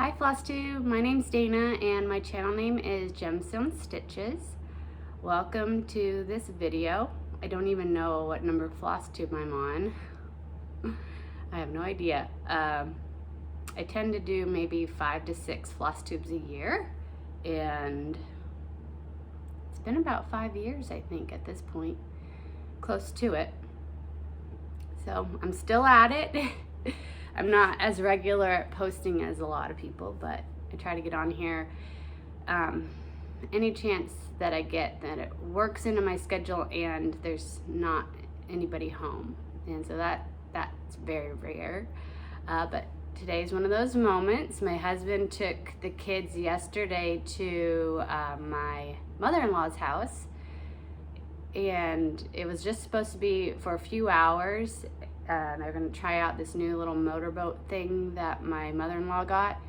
Hi Floss Tube, my name's Dana and my channel name is Gemstone Stitches. Welcome to this video. I don't even know what number floss tube I'm on. I have no idea. I tend to do maybe 5 to 6 floss tubes a year, and it's been about 5 years I think at this point, close to it. So I'm still at it. I'm not as regular at posting as a lot of people, but I try to get on here any chance that I get that it works into my schedule and there's not anybody home. And so that's very rare. But today's one of those moments. My husband took the kids yesterday to my mother-in-law's house, and it was just supposed to be for a few hours. They're gonna try out this new little motorboat thing that my mother-in-law got.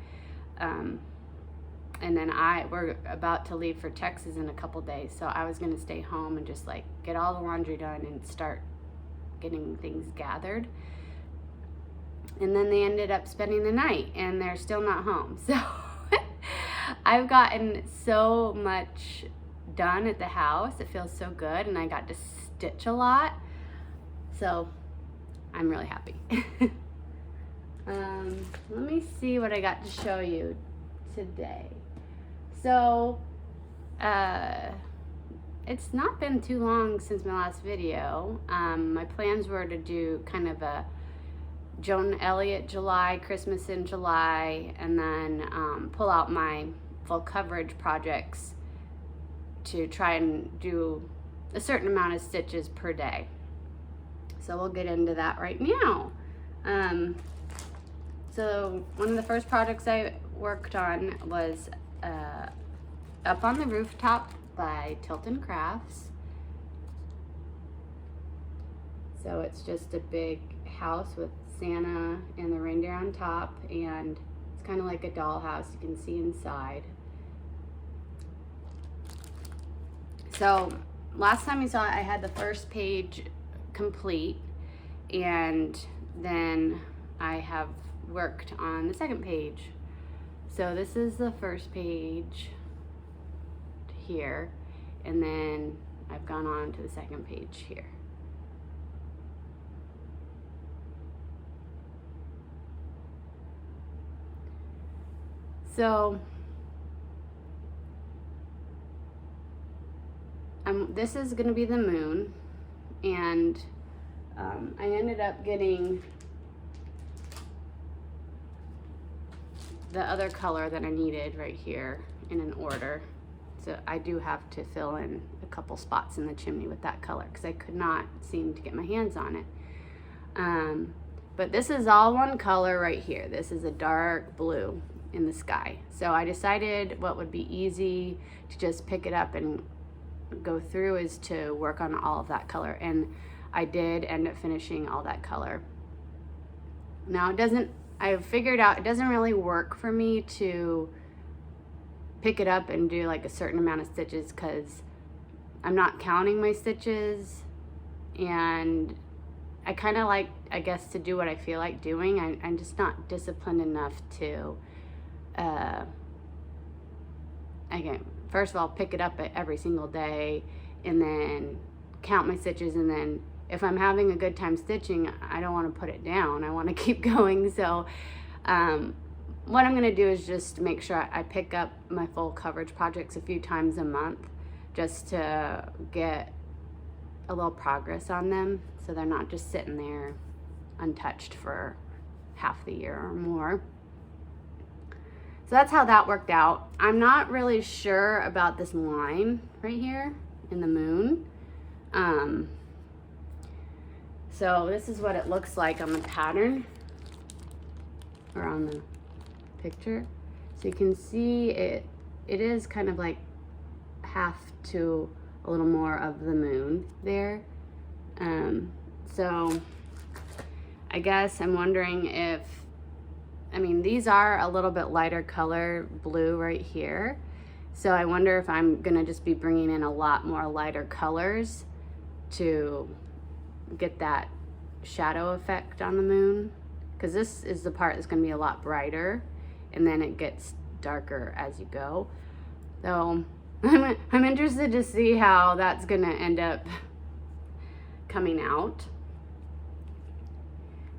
And then we're about to leave for Texas in a couple days. So I was gonna stay home and just like get all the laundry done and start getting things gathered. And then they ended up spending the night and they're still not home. So I've gotten so much done at the house. It feels so good, and I got to stitch a lot. So I'm really happy. Let me see what I got to show you today. So, it's not been too long since my last video. My plans were to do kind of a Joan Elliot July, Christmas in July, and then pull out my full coverage projects to try and do a certain amount of stitches per day. So we'll get into that right now. So one of the first projects I worked on was Up on the Rooftop by Tilton Crafts. So it's just a big house with Santa and the reindeer on top, and it's kind of like a dollhouse. You can see inside. So last time you saw it, I had the first page complete, and then I have worked on the second page. So this is the first page here, and then I've gone on to the second page here. So this is going to be the moon, and I ended up getting the other color that I needed right here in an order. So I do have to fill in a couple spots in the chimney with that color because I could not seem to get my hands on it. But this is all one color right here. This is a dark blue in the sky. So I decided what would be easy to just pick it up and go through is to work on all of that color, and I did end up finishing all that color. Now I've figured out it doesn't really work for me to pick it up and do like a certain amount of stitches because I'm not counting my stitches, and I kind of like, I guess, to do what I feel like doing. I'm just not disciplined enough to again, first of all, pick it up every single day and then count my stitches, and then if I'm having a good time stitching, I don't want to put it down. I want to keep going. So what I'm going to do is just make sure I pick up my full coverage projects a few times a month just to get a little progress on them, so they're not just sitting there untouched for half the year or more. So that's how that worked out. I'm not really sure about this line right here in the moon. So this is what it looks like on the pattern, or on the picture. So you can see it is kind of like half to a little more of the moon there. So I guess I'm wondering if, I mean, these are a little bit lighter color blue right here. So I wonder if I'm gonna just be bringing in a lot more lighter colors to get that shadow effect on the moon, because this is the part that's gonna be a lot brighter, and then it gets darker as you go. So I'm interested to see how that's gonna end up coming out.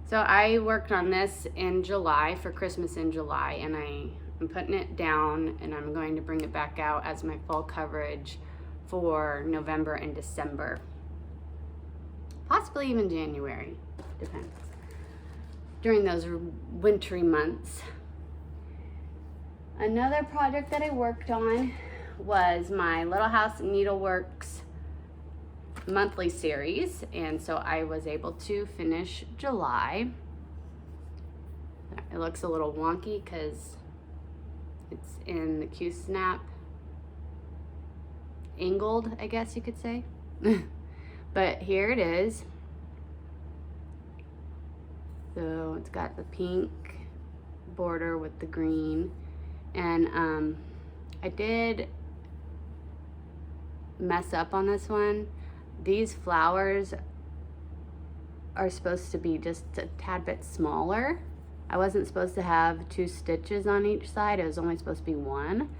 So I worked on this in July, for Christmas in July, and I'm putting it down, and I'm going to bring it back out as my full coverage for November and December. Possibly even January, depends. During those wintry months. Another project that I worked on was my Little House Needleworks monthly series, and so I was able to finish July. It looks a little wonky because it's in the Q-snap angled, I guess you could say. But here it is. So it's got the pink border with the green, and I did mess up on this one. These flowers are supposed to be just a tad bit smaller. I wasn't supposed to have 2 stitches on each side. It was only supposed to be 1.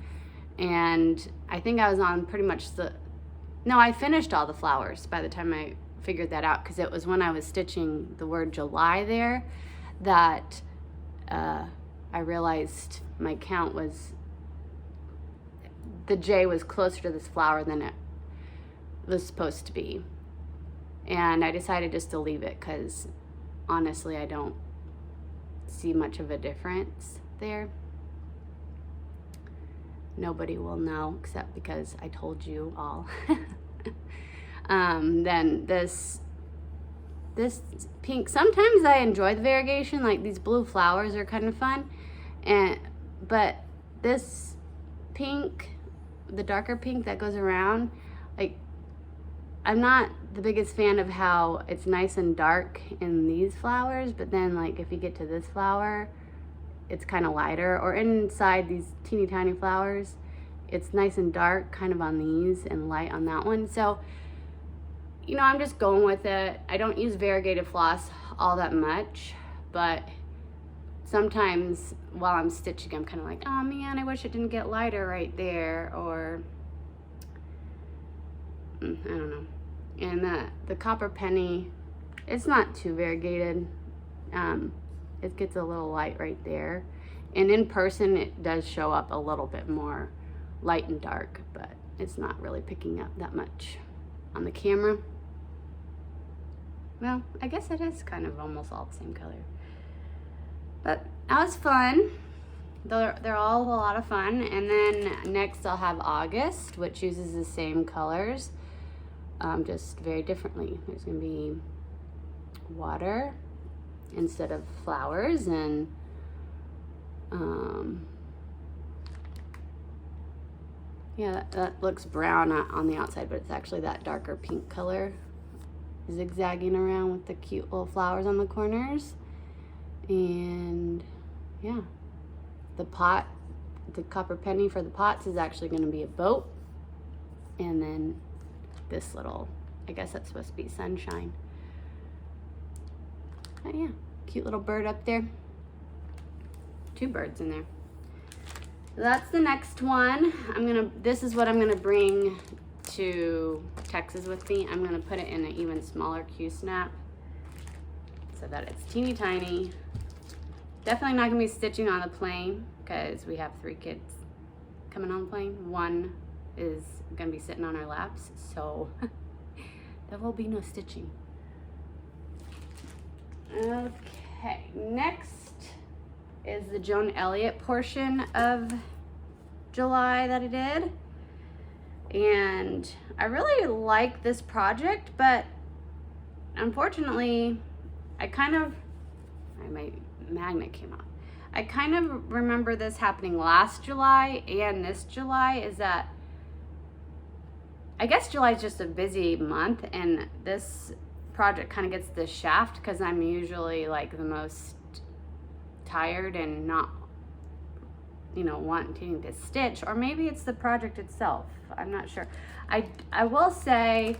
And I think I was on pretty much I finished all the flowers by the time I figured that out, because it was when I was stitching the word July there that I realized my count was, the J was closer to this flower than it was supposed to be. And I decided just to leave it because honestly I don't see much of a difference there. Nobody will know except because I told you all. Then this pink, sometimes I enjoy the variegation, like these blue flowers are kind of fun, but this pink, the darker pink that goes around, like, I'm not the biggest fan of how it's nice and dark in these flowers, but then like if you get to this flower, it's kind of lighter, or inside these teeny tiny flowers, it's nice and dark kind of on these and light on that one. So, you know, I'm just going with it. I don't use variegated floss all that much, but sometimes while I'm stitching, I'm kind of like, oh man, I wish it didn't get lighter right there, or I don't know. And the copper penny, it's not too variegated. It gets a little light right there. And in person, it does show up a little bit more light and dark, but it's not really picking up that much on the camera. Well, I guess it is kind of almost all the same color. But that was fun. They're all a lot of fun. And then next I'll have August, which uses the same colors, just very differently. There's gonna be water instead of flowers, and yeah, that looks brown on the outside, but it's actually that darker pink color zigzagging around with the cute little flowers on the corners. And yeah, the pot, the copper penny for the pots is actually going to be a boat, and then this little, I guess that's supposed to be sunshine. Oh yeah, cute little bird up there. 2 birds in there. So that's the next one. This is what I'm gonna bring to Texas with me. I'm gonna put it in an even smaller Q-snap so that it's teeny tiny. Definitely not gonna be stitching on the plane because we have 3 kids coming on the plane. 1 is gonna be sitting on our laps, so there will be no stitching. Okay, next is the Joan Elliot portion of July that I did. And I really like this project, but unfortunately, my magnet came off. I kind of remember this happening last July and this July, is that I guess July is just a busy month, and this project kind of gets the shaft because I'm usually like the most tired and not, you know, wanting to stitch, or maybe it's the project itself. I'm not sure. I will say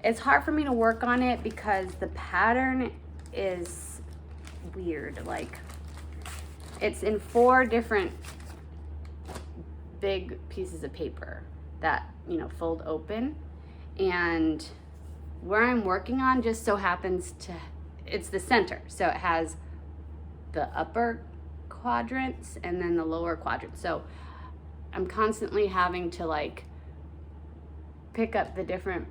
it's hard for me to work on it because the pattern is weird. Like, it's in 4 different big pieces of paper that, you know, fold open. And where I'm working on just so happens to, it's the center. So it has the upper quadrants and then the lower quadrants. So I'm constantly having to like pick up the different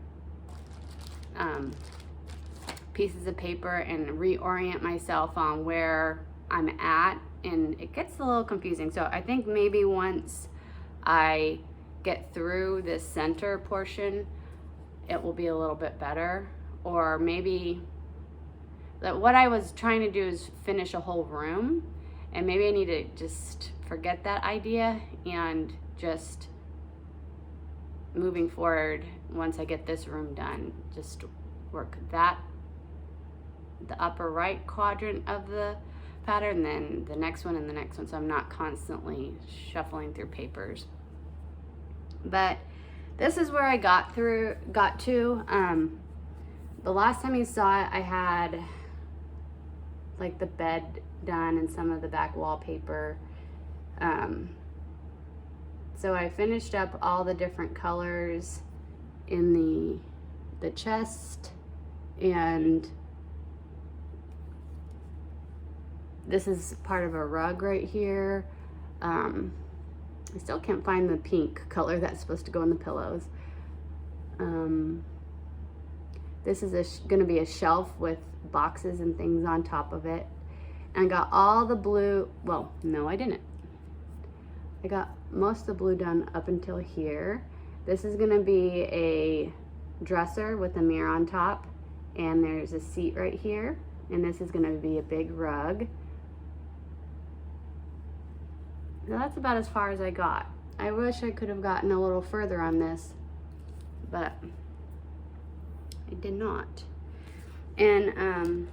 pieces of paper and reorient myself on where I'm at, and it gets a little confusing. So I think maybe once I get through this center portion, it will be a little bit better. Or maybe that what I was trying to do is finish a whole room, and maybe I need to just forget that idea and just moving forward, once I get this room done, just work that, the upper right quadrant of the pattern, then the next one and the next one, so I'm not constantly shuffling through papers. But this is where I got to. The last time you saw it, I had like the bed done and some of the back wallpaper. So I finished up all the different colors in the chest, and this is part of a rug right here. I still can't find the pink color that's supposed to go in the pillows. This is gonna be a shelf with boxes and things on top of it. And I got all the blue, well, no, I didn't. I got most of the blue done up until here. This is gonna be a dresser with a mirror on top, and there's a seat right here, and this is gonna be a big rug. Now that's about as far as I got. I wish I could have gotten a little further on this, but I did not. And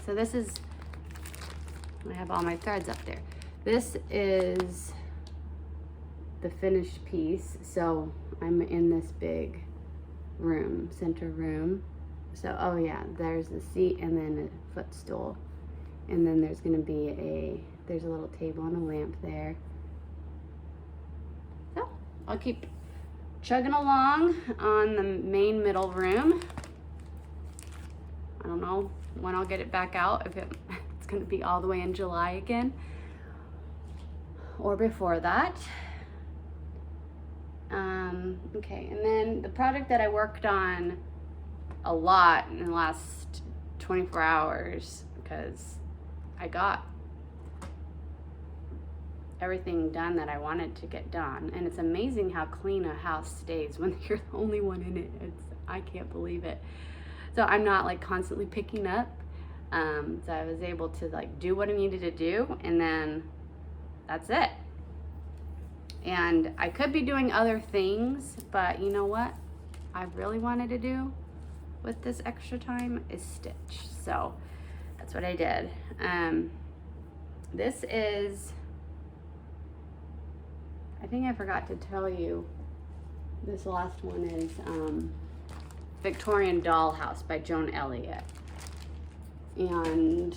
so this is, I have all my threads up there. This is the finished piece. So I'm in this big room, center room. So, oh yeah, there's the seat and then a footstool. And then there's gonna be there's a little table and a lamp there. So I'll keep chugging along on the main middle room. I don't know when I'll get it back out, if it's gonna be all the way in July again or before that. Okay, and then the project that I worked on a lot in the last 24 hours, because I got everything done that I wanted to get done, and it's amazing how clean a house stays when you're the only one in it. I can't believe it. So I'm not like constantly picking up. So I was able to like do what I needed to do, and then that's it. And I could be doing other things, but you know what I really wanted to do with this extra time is stitch. So that's what I did. This is, I think I forgot to tell you, this last one is Victorian Dollhouse by Joan Elliot. And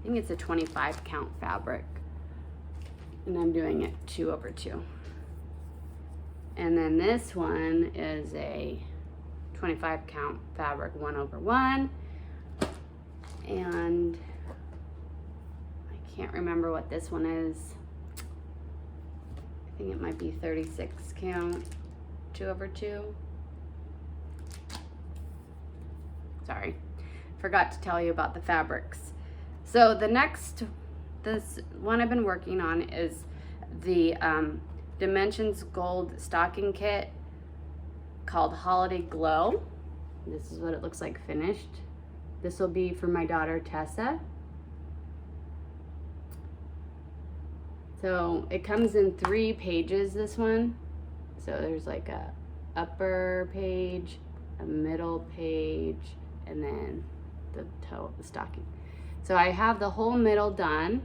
I think it's a 25 count fabric, and I'm doing it 2/2. And then this one is a 25 count fabric 1/1, and I can't remember what this one is. I think it might be 36 count 2/2. Sorry, forgot to tell you about the fabrics. So this one I've been working on is the Dimensions Gold Stocking Kit called Holiday Glow. This is what it looks like finished. This will be for my daughter Tessa. So it comes in 3 pages, this one. So there's like a upper page, a middle page, and then the toe of the stocking. So I have the whole middle done.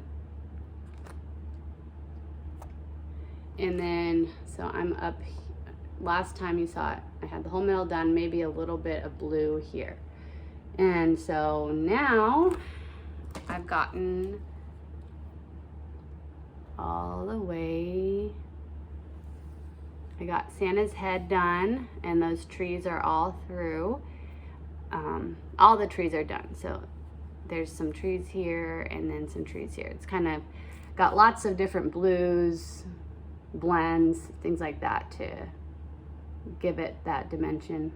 And then, so I'm up last time you saw it, I had the whole middle done, maybe a little bit of blue here. And so now I've gotten all the way, I got Santa's head done, and those trees are all through. All the trees are done. So there's some trees here and then some trees here. It's kind of got lots of different blues, blends, things like that to give it that dimension.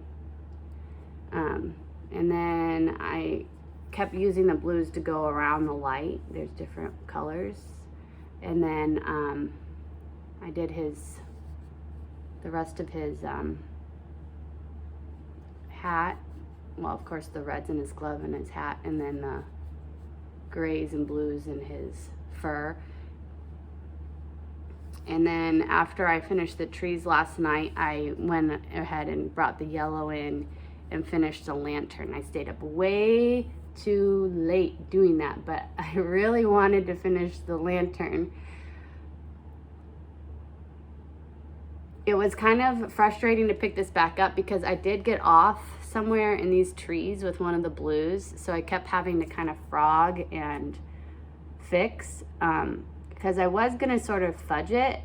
And then I kept using the blues to go around the light. There's different colors. And then I did the rest of his hat. Well, of course, the reds in his glove and his hat, and then the grays and blues in his fur. And then after I finished the trees last night, I went ahead and brought the yellow in and finished the lantern. I stayed up way too late doing that, but I really wanted to finish the lantern. It was kind of frustrating to pick this back up because I did get off somewhere in these trees with one of the blues, so I kept having to kind of frog and fix, because I was gonna sort of fudge it,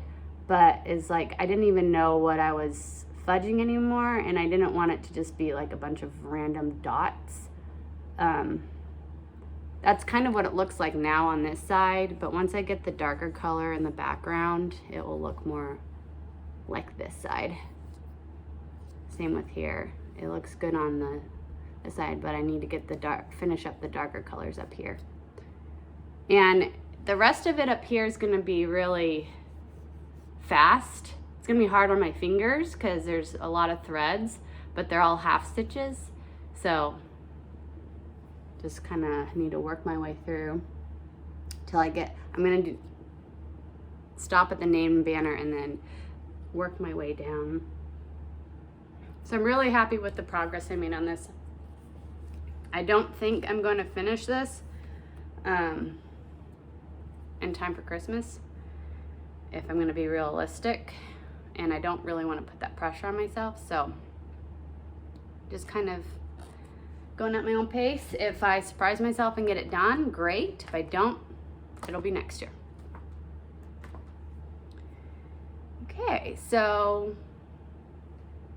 but it's like I didn't even know what I was fudging anymore, and I didn't want it to just be like a bunch of random dots. That's kind of what it looks like now on this side, but once I get the darker color in the background, it will look more like this side. Same with here. It looks good on the side, but I need to get finish up the darker colors up here. And the rest of it up here is gonna be really fast. It's gonna be hard on my fingers because there's a lot of threads, but they're all half stitches. So just kind of need to work my way through till I'm gonna stop at the name banner and then work my way down. So I'm really happy with the progress I made on this. I don't think I'm going to finish this in time for Christmas, if I'm going to be realistic, and I don't really want to put that pressure on myself, so just kind of going at my own pace. If I surprise myself and get it done, great. If I don't, it'll be next year. Okay, so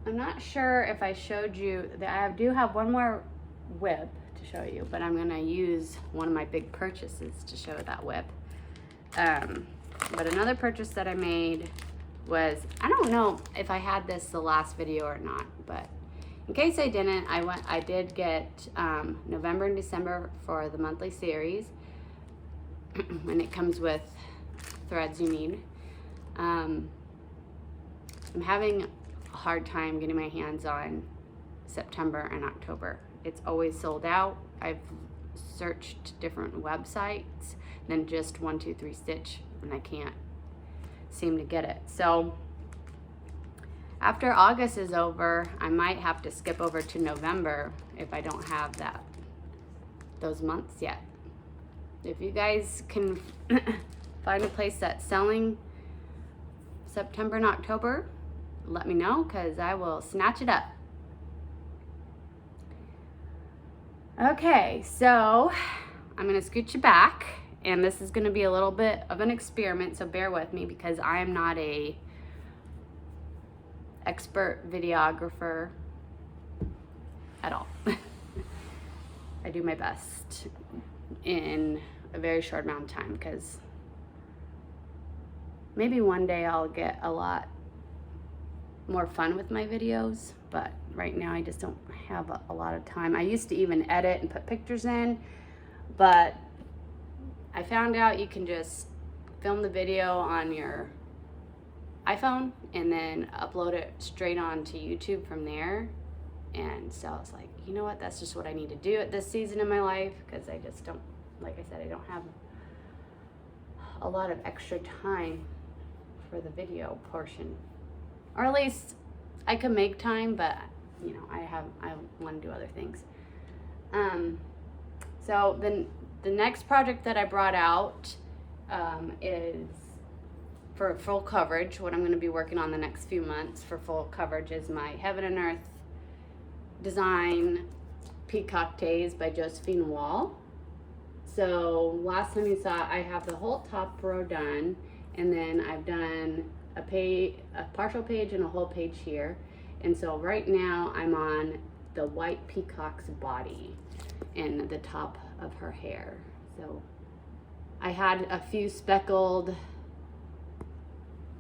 I'm not sure if I showed you that I do have one more whip to show you, but I'm gonna use one of my big purchases to show that whip. But another purchase that I made was, I don't know if I had this the last video or not, but in case I didn't, I did get November and December for the monthly series, and it comes with threads you need. I'm having a hard time getting my hands on September and October. It's always sold out. I've searched different websites than just 1-2-3 Stitch, and I can't seem to get it. So after August is over, I might have to skip over to November if I don't have those months yet. If you guys can find a place that's selling September and October, let me know, because I will snatch it up. Okay, so I'm gonna scooch you back, and this is gonna be a little bit of an experiment, so bear with me because I am not a expert videographer at all. I do my best in a very short amount of time, because maybe one day I'll get a lot more fun with my videos, but right now I just don't have a lot of time. I used to even edit and put pictures in, but I found out you can just film the video on your iPhone and then upload it straight onto YouTube from there. And so I was like, you know what, that's just what I need to do at this season in my life, because I just don't, like I said, I don't have a lot of extra time for the video portion. Or at least I can make time, but you know, I want to do other things. So the next project that I brought out is for full coverage, what I'm going to be working on the next few months for full coverage is my Heaven and Earth design Peacock Days by Josephine Wall. So last time you saw, I have the whole top row done, and then I've done a partial page and a whole page here. And so right now I'm on the white peacock's body and the top of her hair. So I had a few speckled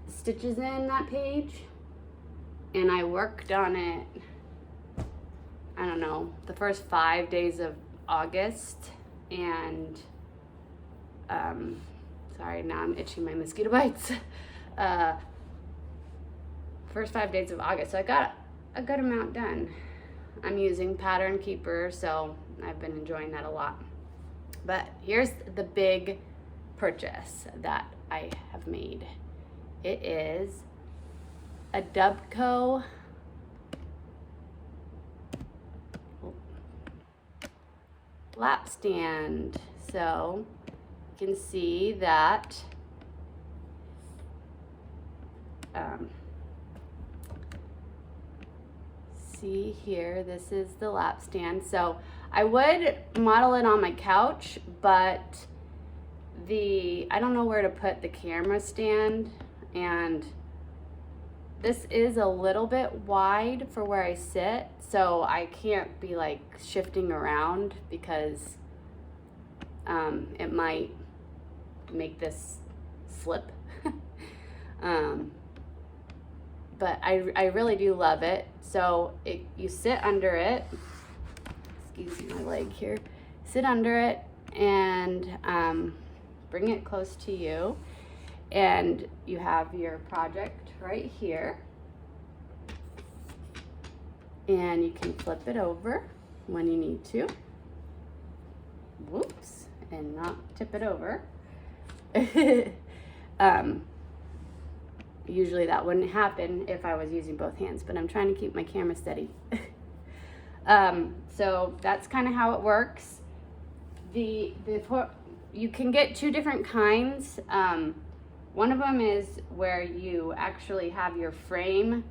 stitches in that page, and I worked on it, I don't know, the first 5 days of August, and sorry, now I'm itching my mosquito bites. First 5 days of August, so I got a good amount done. I'm using Pattern Keeper, so I've been enjoying that a lot. But here's the big purchase that I have made. It is a Dubco Lap Stand. So you can see that see here, this is the lap stand. So I would model it on my couch, but I don't know where to put the camera stand, and this is a little bit wide for where I sit, so I can't be like shifting around because it might make this slip. But I really do love it. So you sit under it, excuse my leg here, sit under it and bring it close to you, and you have your project right here, and you can flip it over when you need to. Whoops, and not tip it over. Usually that wouldn't happen if I was using both hands, but I'm trying to keep my camera steady. So that's kind of how it works. You can get two different kinds. One of them is where you actually have your frame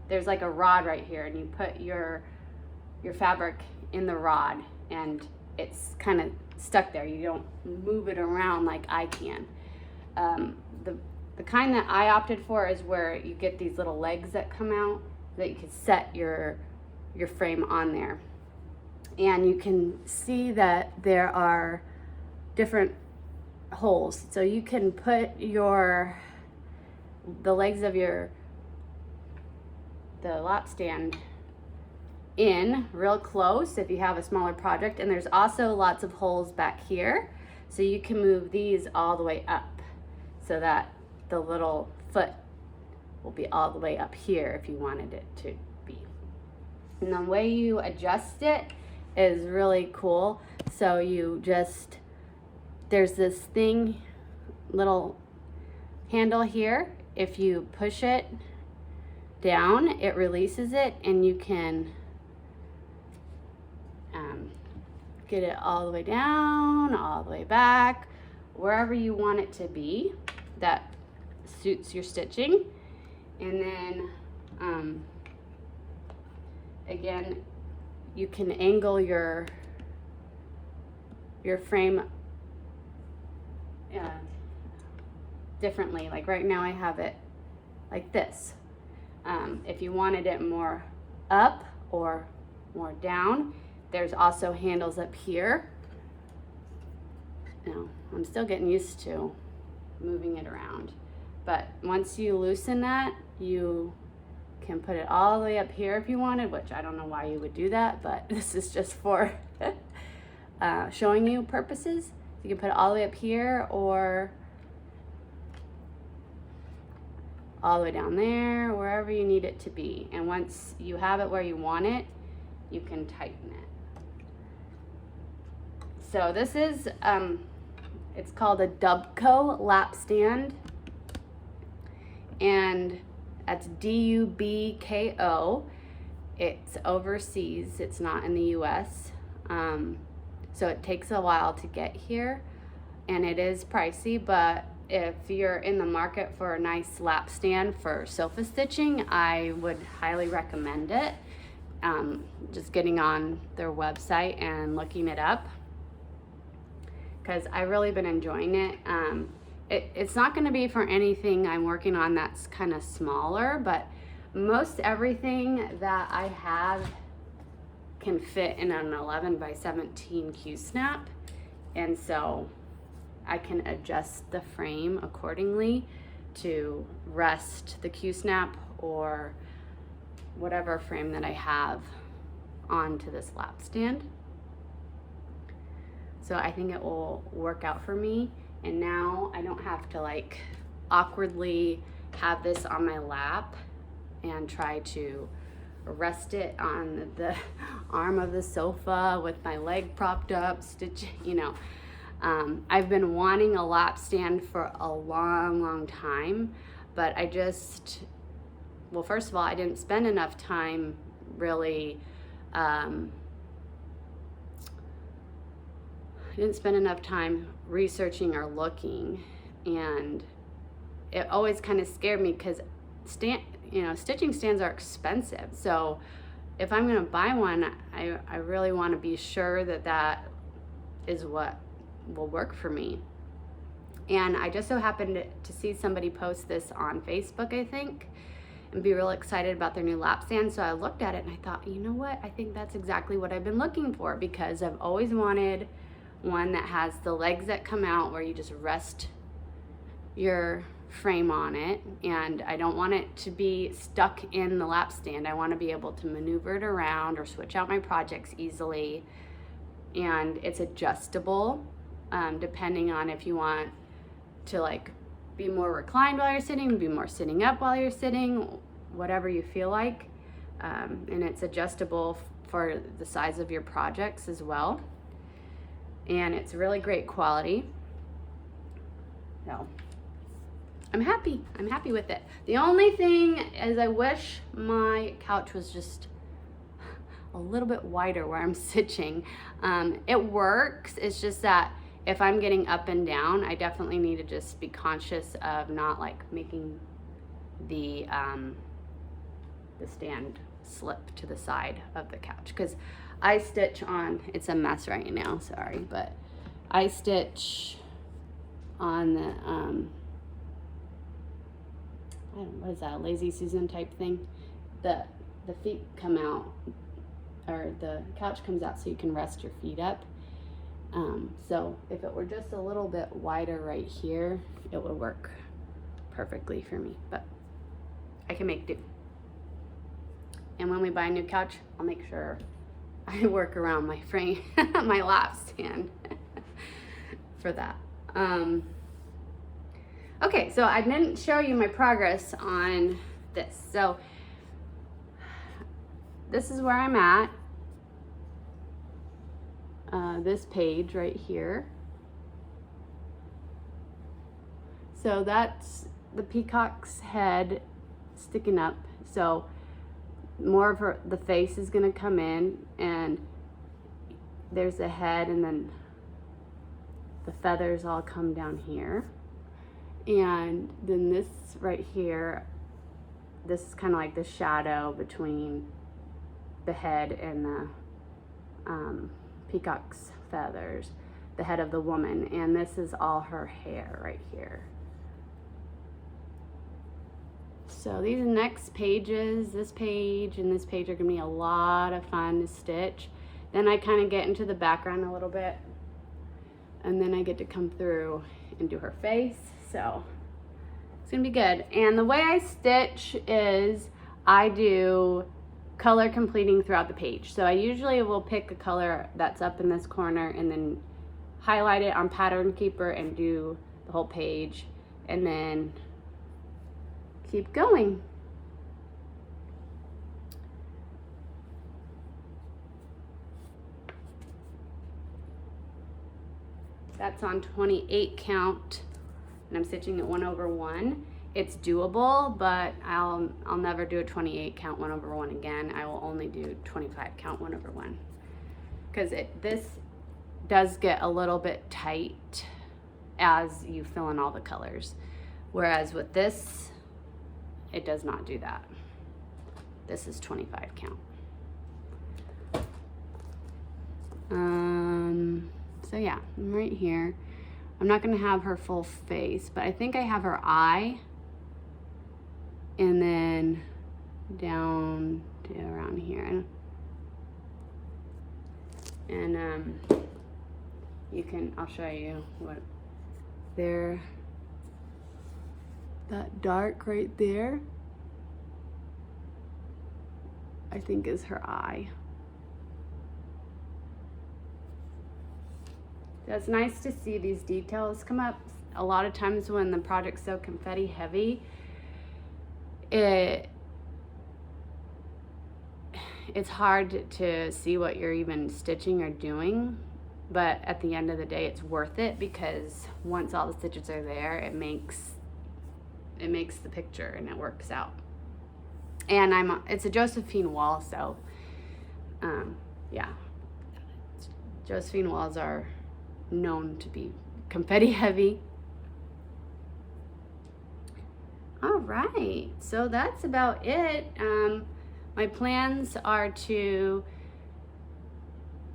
there's like a rod right here, and you put your fabric in the rod, and it's kind of stuck there. You don't move it around like I can. The kind that I opted for is where you get these little legs that come out that you can set your frame on there. And you can see that there are different holes. So you can put the legs of the lap stand in real close if you have a smaller project, and there's also lots of holes back here, so you can move these all the way up so that the little foot will be all the way up here if you wanted it to be. And the way you adjust it is really cool. So there's this little handle here. If you push it down, it releases it, and you can get it all the way down, all the way back, wherever you want it to be that suits your stitching. And then again, you can angle your frame differently. Like right now I have it like this. If you wanted it more up or more down, there's also handles up here. Now, I'm still getting used to moving it around, but once you loosen that, you can put it all the way up here if you wanted, which I don't know why you would do that, but this is just for showing you purposes. You can put it all the way up here or all the way down there, wherever you need it to be. And once you have it where you want it, you can tighten it. So this is, it's called a Dubco Lap Stand, and that's Dubko. It's overseas, it's not in the US. So it takes a while to get here. and it is pricey, but if you're in the market for a nice lap stand for sofa stitching, I would highly recommend it. Just getting on their website and looking it up, because I've really been enjoying it. It's not going to be for anything I'm working on that's kind of smaller, but most everything that I have can fit in an 11 by 17 Q-snap, and so I can adjust the frame accordingly to rest the Q-snap or whatever frame that I have onto this lap stand. So I think it will work out for me, and now I don't have to like awkwardly have this on my lap and try to rest it on the arm of the sofa with my leg propped up, stitching, you know. I've been wanting a lap stand for a long time, but I just, well, first of all, I didn't spend enough time really, researching or looking, and it always kind of scared me because stitching stands are expensive. So if I'm going to buy one, I really want to be sure that that is what will work for me. And I just so happened to see somebody post this on Facebook, I think, and be real excited about their new lap stand. So I looked at it and I thought, you know what? I think that's exactly what I've been looking for, because I've always wanted one that has the legs that come out where you just rest your frame on it, and I don't want it to be stuck in the lap stand. I want to be able to maneuver it around or switch out my projects easily, and it's adjustable depending on if you want to like be more reclined while you're sitting, be more sitting up while you're sitting, whatever you feel like, and it's adjustable for the size of your projects as well, and it's really great quality. So I'm happy with it. The only thing is I wish my couch was just a little bit wider where I'm stitching. It works, it's just that if I'm getting up and down, I definitely need to just be conscious of not like making the stand slip to the side of the couch, because I stitch on, it's a mess right now, sorry, but I stitch on the I don't know, what is that, a lazy Susan type thing? The feet come out, or the couch comes out so you can rest your feet up. So if it were just a little bit wider right here, it would work perfectly for me, but I can make do. And when we buy a new couch, I'll make sure I work around my frame, my lap stand for that. Okay, so I didn't show you my progress on this. So this is where I'm at. This page right here. So that's the peacock's head sticking up. So more of the face is gonna come in, and there's the head, and then the feathers all come down here. And then this right here, this is kind of like the shadow between the head and the peacock's feathers, the head of the woman, and this is all her hair right here. So these next pages, this page and this page, are gonna be a lot of fun to stitch. Then I kind of get into the background a little bit, and then I get to come through and do her face. So it's gonna be good. And the way I stitch is I do color completing throughout the page. So I usually will pick a color that's up in this corner and then highlight it on Pattern Keeper and do the whole page, and then keep going. That's on 28 count, and I'm stitching at 1/1. It's doable, but I'll never do a 28 count 1/1 again. I will only do 25 count 1/1, because this does get a little bit tight as you fill in all the colors. Whereas with this, it does not do that. This is 25 count. So yeah, I'm right here. I'm not gonna have her full face, but I think I have her eye, and then down to around here. And you can, I'll show you what there, that dark right there, I think is her eye. So it's nice to see these details come up. A lot of times when the project's so confetti heavy, it's hard to see what you're even stitching or doing, but at the end of the day, it's worth it, because once all the stitches are there, it makes the picture and it works out. And it's a Josephine wall, so yeah, Josephine walls are known to be confetti heavy. All right, so that's about it. My plans are to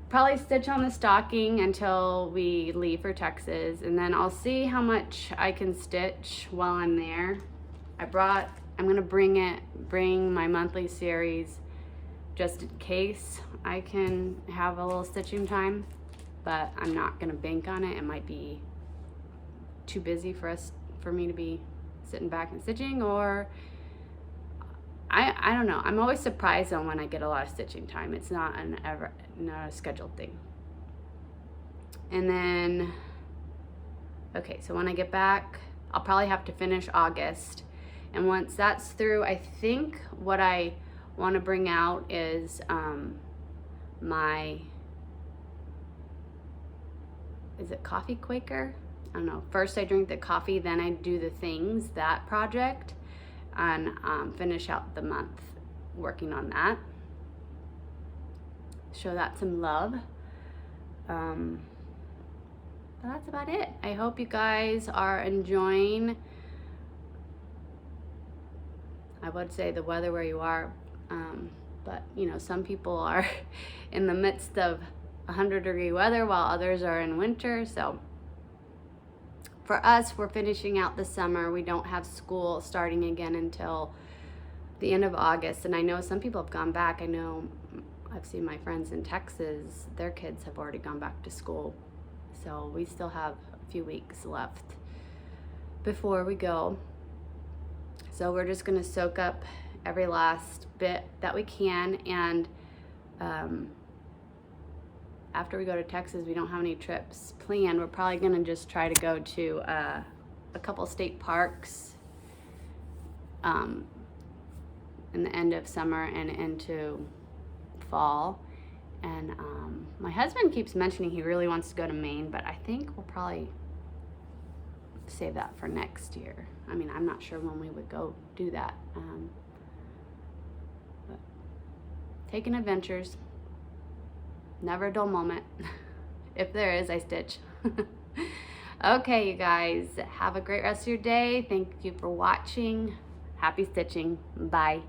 probably stitch on the stocking until we leave for Texas, and then I'll see how much I can stitch while I'm there. I'm gonna bring my monthly series just in case I can have a little stitching time, but I'm not gonna bank on it. It might be too busy for me to be sitting back and stitching, or I don't know. I'm always surprised on when I get a lot of stitching time. It's not not a scheduled thing. And then, okay, so when I get back, I'll probably have to finish August. And once that's through, I think what I want to bring out is is it Coffee Quaker? I don't know. First I drink the coffee, then I do the things, that project, and finish out the month working on that. Show that some love. But that's about it. I hope you guys are enjoying, I would say, the weather where you are, but you know, some people are in the midst of 100-degree weather while others are in winter. So for us, we're finishing out the summer. We don't have school starting again until the end of August, and I know some people have gone back. I know I've seen my friends in Texas, their kids have already gone back to school, so we still have a few weeks left before we go. So we're just gonna soak up every last bit that we can, and after we go to Texas, we don't have any trips planned. We're probably gonna just try to go to a couple state parks in the end of summer and into fall. And my husband keeps mentioning he really wants to go to Maine, but I think we'll probably save that for next year. I mean, I'm not sure when we would go do that. But taking adventures, never a dull moment. If there is, I stitch. Okay, you guys, have a great rest of your day. Thank you for watching. Happy stitching. Bye.